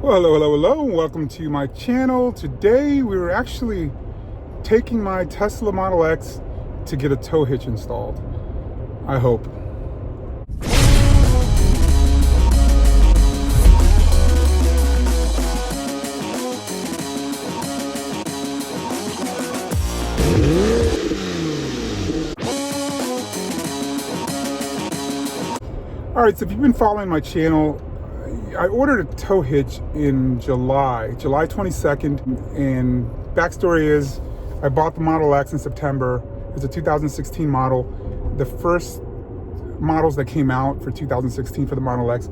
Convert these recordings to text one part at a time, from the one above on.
Well, hello, and welcome to my channel. Today we were actually taking my Tesla Model X to get a tow hitch installed. I hope. All right, so if you've been following my channel, I ordered a tow hitch in July 22nd, and backstory is I bought the Model X in September. It's a 2016 model. The first models that came out for 2016 for the Model X,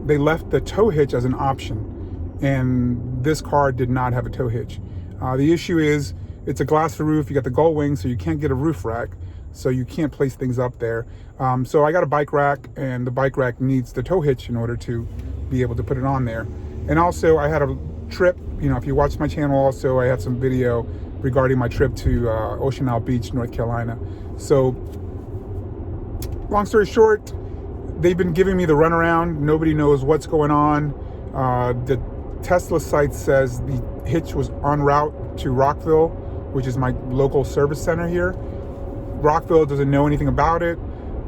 they left the tow hitch as an option, and this car did not have a tow hitch. The issue is it's a glass roof, you got the gull wing, so you can't get a roof rack, so you can't place things up there. So I got a bike rack, and the bike rack needs the tow hitch in order to be able to put it on there. And also I had a trip, if you watch my channel also, I had some video regarding my trip to Ocean Isle Beach, North Carolina. So long story short, they've been giving me the runaround. Nobody knows what's going on. The Tesla site says the hitch was en route to Rockville, which is my local service center here. Rockville doesn't know anything about it.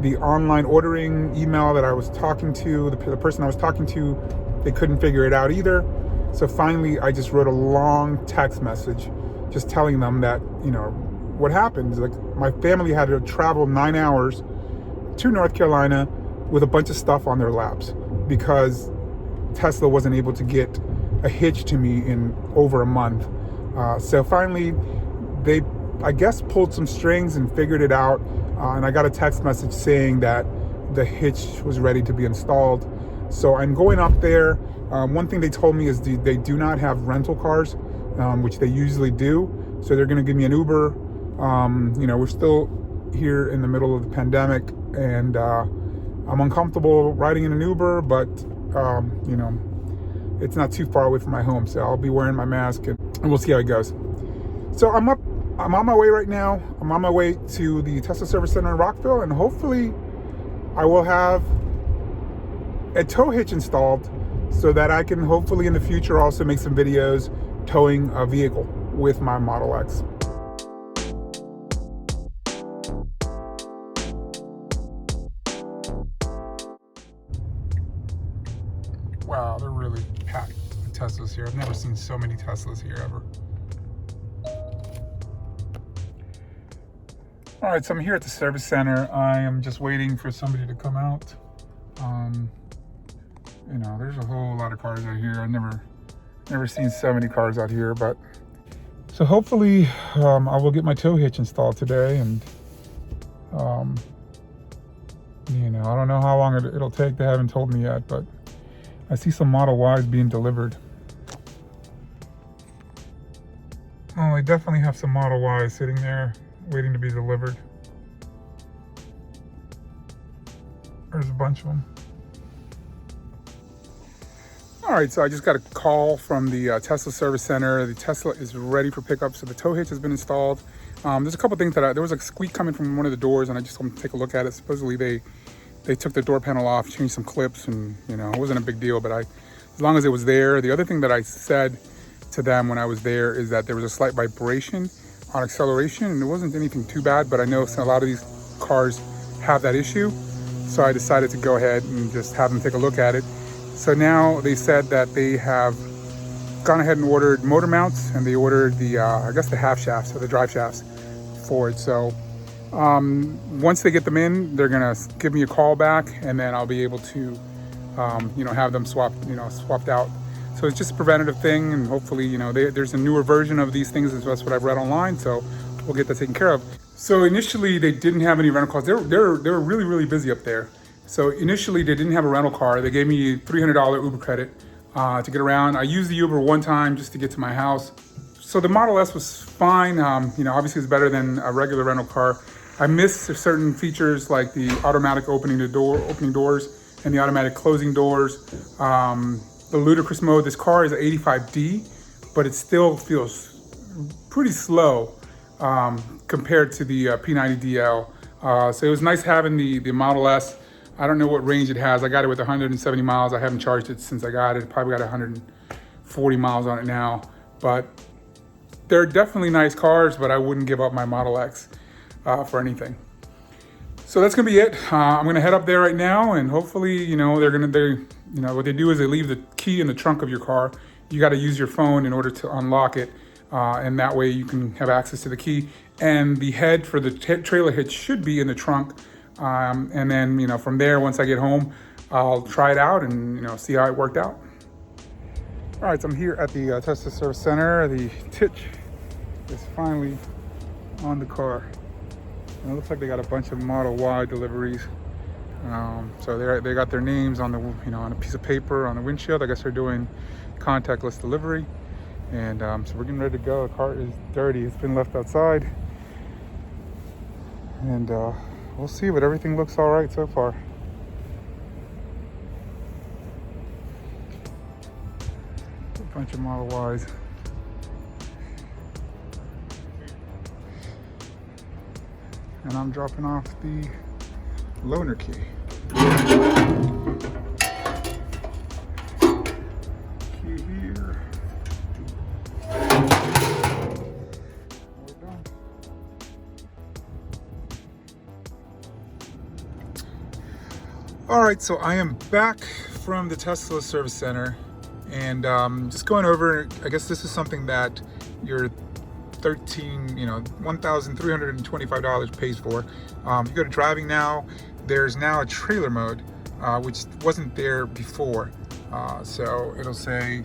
The online ordering email that I was talking to, the person I was talking to, they couldn't figure it out either. So finally, I just wrote a long text message just telling them that, what happened. Like, my family had to travel 9 hours to North Carolina with a bunch of stuff on their laps because Tesla wasn't able to get a hitch to me in over a month. So finally, they, I guess, pulled some strings and figured it out. And I got a text message saying that the hitch was ready to be installed. So I'm going up there. One thing they told me is they do not have rental cars, which they usually do. So they're gonna give me an Uber. We're still here in the middle of the pandemic, and I'm uncomfortable riding in an Uber, but it's not too far away from my home. So I'll be wearing my mask, and we'll see how it goes. So I'm on my way right now. I'm on my way to the Tesla Service Center in Rockville, and hopefully I will have a tow hitch installed so that I can hopefully in the future also make some videos towing a vehicle with my Model X. Wow, they're really packed with Teslas here. I've never seen so many Teslas here ever. All right, so I'm here at the service center. I am just waiting for somebody to come out. There's a whole lot of cars out here. I've never seen so many cars out here, but so hopefully I will get my tow hitch installed today, and I don't know how long it'll take. They haven't told me yet, but I see some Model Ys being delivered. Oh, I definitely have some Model Ys sitting there waiting to be delivered. There's a bunch of them. All right, so I just got a call from the Tesla Service Center. The Tesla is ready for pickup, so the tow hitch has been installed. There's a couple things there was a squeak coming from one of the doors, and I just want to take a look at it. Supposedly they took the door panel off, changed some clips, and it wasn't a big deal, but as long as it was there. The other thing that I said to them when I was there is that there was a slight vibration on acceleration, and it wasn't anything too bad, but I know a lot of these cars have that issue. So I decided to go ahead and just have them take a look at it. So now they said that they have gone ahead and ordered motor mounts, and they ordered the, I guess the half shafts or the drive shafts for it. So once they get them in, they're gonna give me a call back, and then I'll be able to, have them swapped out. So it's just a preventative thing, and hopefully, there's a newer version of these things. That's what I've read online, so we'll get that taken care of. So initially, they didn't have any rental cars. They were really, really busy up there. So initially, they didn't have a rental car. They gave me $300 Uber credit to get around. I used the Uber one time just to get to my house. So the Model S was fine. Obviously, it's better than a regular rental car. I missed certain features like the automatic opening doors and the automatic closing doors. The ludicrous mode. This car is an 85D, but it still feels pretty slow compared to the P90DL. So it was nice having the Model S. I don't know what range it has. I got it with 170 miles. I haven't charged it since I got it. Probably got 140 miles on it now. But they're definitely nice cars, but I wouldn't give up my Model X for anything. So that's gonna be it. I'm gonna head up there right now, and hopefully, what they do is they leave the key in the trunk of your car. You got to use your phone in order to unlock it, and that way you can have access to the key. And the head for the trailer hitch should be in the trunk. And then, from there, once I get home, I'll try it out and, see how it worked out. All right, so I'm here at the Tesla Service Center. The hitch is finally on the car. And it looks like they got a bunch of Model Y deliveries. So they got their names on on a piece of paper on the windshield. I guess they're doing contactless delivery. And so we're getting ready to go. The car is dirty. It's been left outside. And we'll see, but everything looks all right so far. A bunch of Model Ys. And I'm dropping off the loaner key. Key here. We're done. All right, so I am back from the Tesla Service Center, and just going over, I guess this is something that your $1,325 pays for. You go to driving now, there's now a trailer mode, which wasn't there before. So it'll say,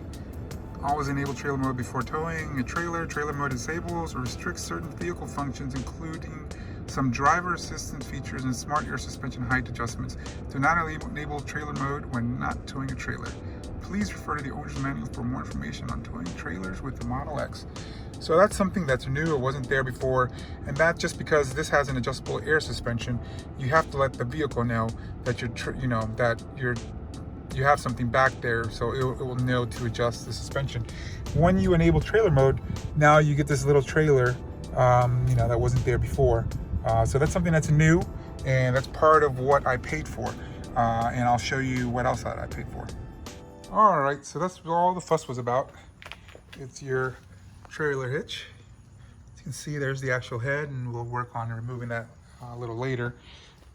always enable trailer mode before towing a trailer. Trailer mode disables or restricts certain vehicle functions, including some driver assistance features and smart air suspension height adjustments. Do not enable trailer mode when not towing a trailer. Please refer to the owner's manual for more information on towing trailers with the Model X. So that's something that's new. It wasn't there before, and that's just because this has an adjustable air suspension. You have to let the vehicle know that you have something back there, so it will know to adjust the suspension. When you enable trailer mode, now you get this little trailer, that wasn't there before. So that's something that's new, and that's part of what I paid for. And I'll show you what else I paid for. All right, so that's what all the fuss was about. It's your trailer hitch. As you can see, there's the actual head, and we'll work on removing that a little later.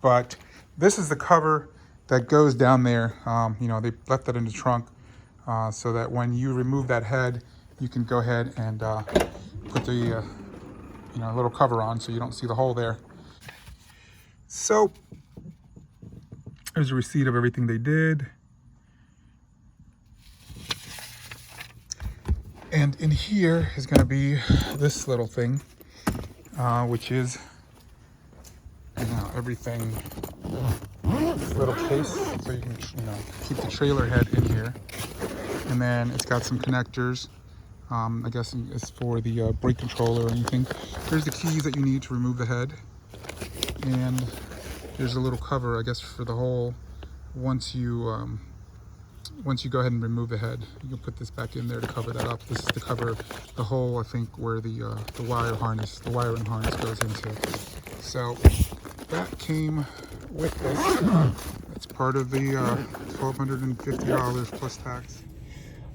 But this is the cover that goes down there. They left that in the trunk so that when you remove that head, you can go ahead and put the little cover on so you don't see the hole there. So there's a receipt of everything they did. And in here is going to be this little thing, which is everything. This little case, so you can keep the trailer head in here. And then it's got some connectors. I guess it's for the brake controller or anything. Here's the keys that you need to remove the head. And there's a little cover, I guess, for the hole. Once you go ahead and remove the head, you can put this back in there to cover that up. This is to cover the hole, I think, where the wiring harness goes into. So that came with this. That's part of the $1,250 plus tax.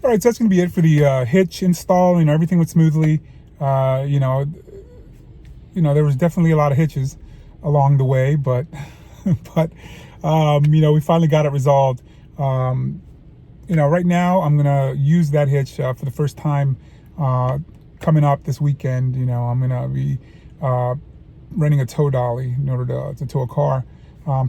All right, so that's going to be it for the hitch install. Everything went smoothly. There was definitely a lot of hitches along the way, but we finally got it resolved. Right now I'm gonna use that hitch for the first time coming up this weekend. I'm gonna be renting a tow dolly in order to tow a car.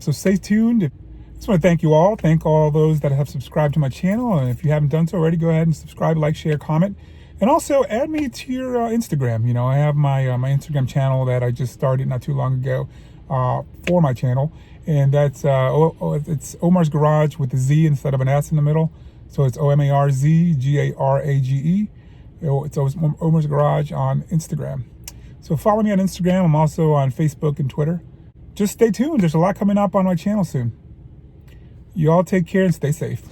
So stay tuned. I just want to thank you all. Thank all those that have subscribed to my channel. And if you haven't done so already, go ahead and subscribe, like, share, comment. And also add me to your Instagram. I have my my Instagram channel that I just started not too long ago for my channel. And that's it's Omar's Garage with a Z instead of an S in the middle. So it's OMARZGARAGE. It's Omar's Garage on Instagram. So follow me on Instagram. I'm also on Facebook and Twitter. Just stay tuned. There's a lot coming up on my channel soon. You all take care and stay safe.